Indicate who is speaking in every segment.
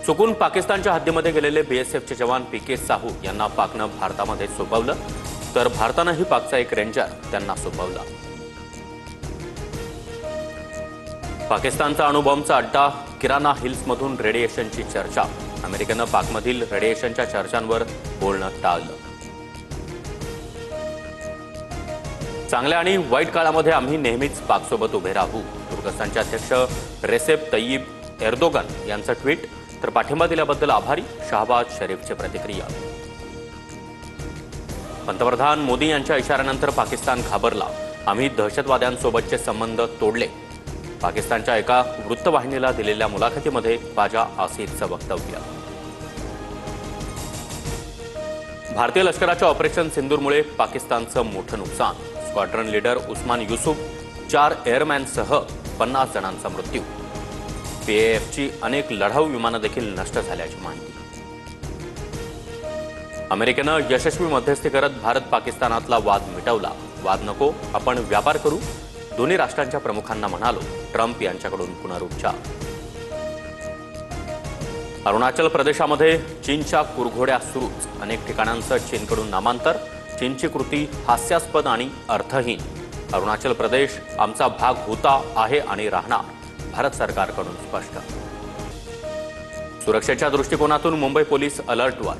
Speaker 1: चुकून पाकिस्तानच्या हद्दीमध्ये गेलेले बीएसएफचे जवान पीके साहू यांना पाकनं भारतामध्ये सोपवलं, तर भारतानंही पाकचा एक रेंजर त्यांना सोपवला। पाकिस्तानचा अणुबॉम्बचा अड्डा किराना हिल्समधून रेडिएशनची चर्चा। अमेरिकेनं पाकमधील रेडिएशनच्या चर्चांवर बोलणं टाळलं। चांगल्या आणि वाईट काळामध्ये आम्ही नेहमीच पाकसोबत उभे राहू, तुर्कस्तानचे अध्यक्ष रेसेप तय्यिप एर्दोगन यांचं ट्विट। तर पाठिंबा दिल्याबद्दल आभारी, शहबाज शरीफची प्रतिक्रिया। पंतप्रधान मोदी यांच्या इशाऱ्यानंतर पाकिस्तान घाबरला, आम्ही दहशतवाद्यांसोबतचे संबंध तोडले। पाकिस्तानच्या एका वृत्तवाहिनीला दिलेल्या मुलाखतीमध्ये ख्वाजा आसिफचं वक्तव्य। भारतीय लष्कराच्या ऑपरेशन सिंदूरमुळे पाकिस्तानचं मोठं नुकसान। स्क्वॉड्रन लीडर उस्मान युसूफ, 4 एअरमॅनसह 50 जणांचा मृत्यू। पीएएफची अनेक लढाऊ विमानं देखील नष्ट झाल्याची माहिती। अमेरिकेनं यशस्वी मध्यस्थी करत भारत पाकिस्तानातला वाद मिटवला। वाद नको, आपण व्यापार करू, दोन्ही राष्ट्रांच्या प्रमुखांना म्हणालो, ट्रम्प यांच्याकडून पुनरुच्चार। अरुणाचल प्रदेशामध्ये चीनच्या कुरघोड्या सुरूच, अनेक ठिकाणांचं चीनकडून नामांतर। चीनची कृती हास्यास्पद आणि अर्थहीन। अरुणाचल प्रदेश आमचा भाग होता, आहे आणि राहणार, भारत सरकारकडून स्पष्ट। सुरक्षेच्या दृष्टिकोनातून मुंबई पोलीस अलर्टवर।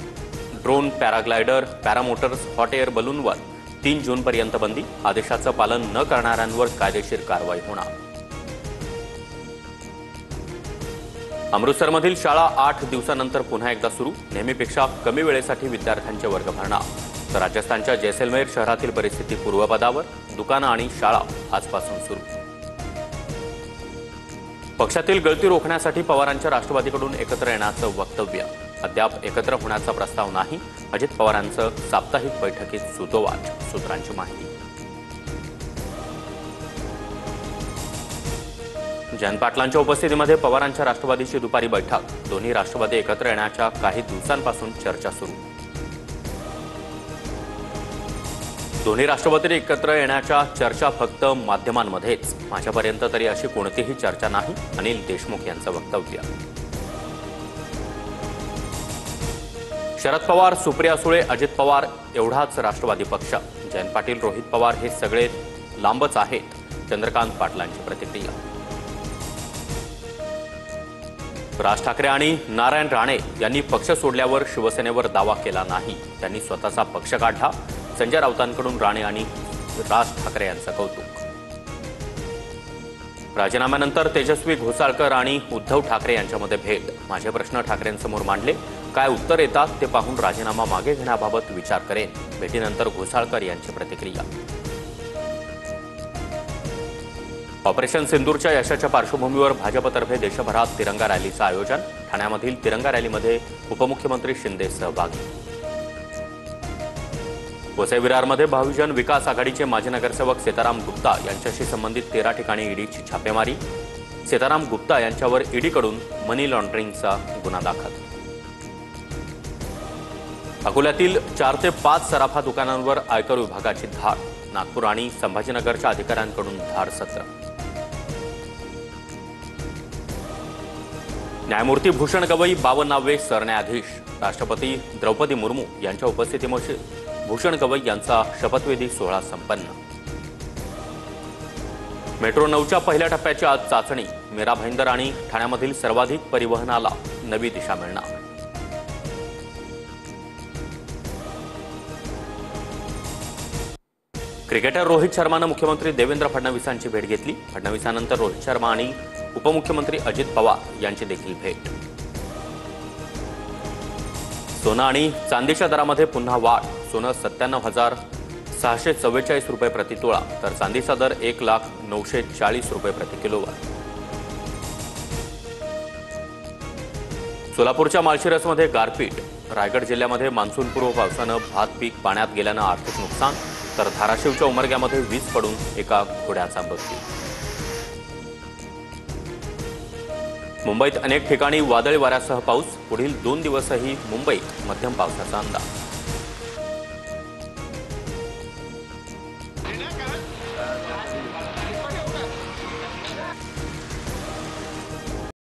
Speaker 1: Drone, paraglider, paramotors, hot air बलूनवर 3 जूनपर्यंत बंदी। आदेशाचं पालन न करणाऱ्यांवर कायदेशीर कारवाई होणार। अमृतसरमधील शाळा 8 दिवसानंतर पुन्हा एकदा सुरू। नेहमीपेक्षा कमी वेळेसाठी विद्यार्थ्यांचे वर्ग भरणार। तर राजस्थानच्या जैसलमेर शहरातील परिस्थिती पूर्वपदावर। दुकानं आणि शाळा आजपासून सुरू। पक्षातील गळती रोखण्यासाठी पवारांच्या राष्ट्रवादीकडून एकत्र येण्याचं वक्तव्य। अद्याप एकत्र होण्याचा प्रस्ताव नाही। अजित पवारांचं साप्ताहिक बैठकीत सुतोवाच, सूत्रांची माहिती। जयंत पाटलांच्या उपस्थितीमध्ये पवारांच्या राष्ट्रवादीची दुपारी बैठक। दोन्ही राष्ट्रवादी एकत्र येण्याच्या काही दिवसांपासून चर्चा सुरू। दोन्ही राष्ट्रवादी एकत्र येण्याच्या चर्चा फक्त माध्यमांमध्येच, माझ्यापर्यंत तरी अशी कोणतीही चर्चा नाही, अनिल देशमुख यांचं वक्तव्य। शरद पवार, सुप्रिया सुळे, अजित पवार एवढाच राष्ट्रवादी पक्ष। जयंत पाटील, रोहित पवार हे सगळे लांबच आहेत, चंद्रकांत पाटलांची प्रतिक्रिया। राज ठाकरे आणि नारायण राणे यांनी पक्ष सोडल्यावर शिवसेनेवर दावा केला नाही, त्यांनी स्वतःचा पक्ष काढला। संजय राऊतांकडून राणे आणि राज ठाकरे यांचं कौतुक। राजीनाम्यानंतर तेजस्वी घोसाळकर आणि उद्धव ठाकरे यांच्यामध्ये भेट। माझे प्रश्न ठाकरेंसमोर मांडले, काय उत्तर येतात ते पाहून राजीनामा मागे घेण्याबाबत विचार करेन। भेटीनंतर घोसाळकर यांची प्रतिक्रिया। ऑपरेशन सिंदूरच्या यशाच्या पार्श्वभूमीवर भाजपतर्फे देशभरात तिरंगा रॅलीचं आयोजन। ठाण्यामधील तिरंगा रॅलीमध्ये उपमुख्यमंत्री शिंदे सहभागी। वसई विरारमध्ये बहुजन विकास आघाडीचे माजी नगरसेवक सीताराम गुप्ता यांच्याशी संबंधित 13 ठिकाणी ईडीची छापेमारी। सीताराम गुप्ता यांच्यावर ईडीकडून मनी लॉन्ड्रिंगचा गुन्हा दाखल। अकोल्यातील 4 ते 5 सराफा दुकानांवर आयकर विभागाची धाड। नागपूर आणि संभाजीनगरच्या अधिकाऱ्यांकडून धाड सत्र। न्यायमूर्ती भूषण गवई 52वे सरन्यायाधीश। राष्ट्रपती द्रौपदी मुर्मू यांच्या उपस्थितीमध्ये भूषण गवई यांचा शपथविधी सोहळा संपन्न। मेट्रो 9च्या पहिल्या टप्प्याची आज चाचणी। मीरा भाईंदर आणि ठाण्यामधील सर्वाधिक परिवहनाला नवी दिशा मिळणार। क्रिकेटर रोहित शर्मानं मुख्यमंत्री देवेंद्र फडणवीसांची भेट घेतली। फडणवीसांनंतर रोहित शर्मा आणि उपमुख्यमंत्री अजित पवार यांची देखील भेट। सोनं आणि चांदीच्या दरामध्ये पुन्हा वाढ। सोनं 97,644 रुपये प्रति तोळा, तर चांदीचा दर 1,09,40 रुपये प्रति किलोवर। सोलापूरच्या माळशिरसमध्ये गारपीट। रायगड जिल्ह्यामध्ये मान्सूनपूर्व पावसानं भात पीक पाण्यात गेल्यानं आर्थिक नुकसान, तर धाराशिवच्या उमरग्यामध्ये वीज पडून एका घोड्याचा मृत्यू। मुंबईत अनेक ठिकाणी वादळी वाऱ्यासह पाऊस। पुढील 2 दिवसही मुंबईत मध्यम पावसाचा अंदाज।